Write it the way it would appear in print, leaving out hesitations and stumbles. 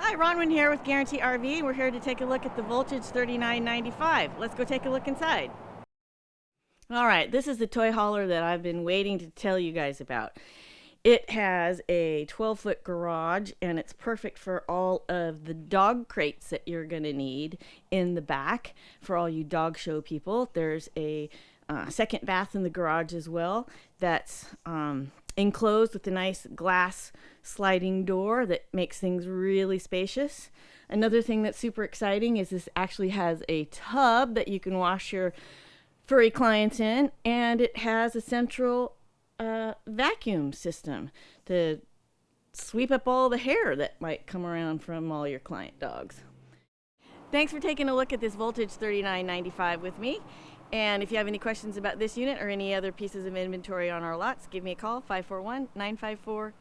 Hi, Ronwin here with Guarantee RV. We're here to take a look at the Voltage 3995. Let's go take a look inside. All right, this is the toy hauler that I've been waiting to tell you guys about. It has a 12-foot garage, and it's perfect for all of the dog crates that you're going to need in the back for all you dog show people. There's a second bath in the garage as well that's enclosed with a nice glass sliding door that makes things really spacious. Another thing that's super exciting is this actually has a tub that you can wash your furry clients in, and it has a central vacuum system to sweep up all the hair that might come around from all your client dogs. Thanks for taking a look at this Voltage 3995 with me. And if you have any questions about this unit or any other pieces of inventory on our lots, give me a call, 541-954-2989.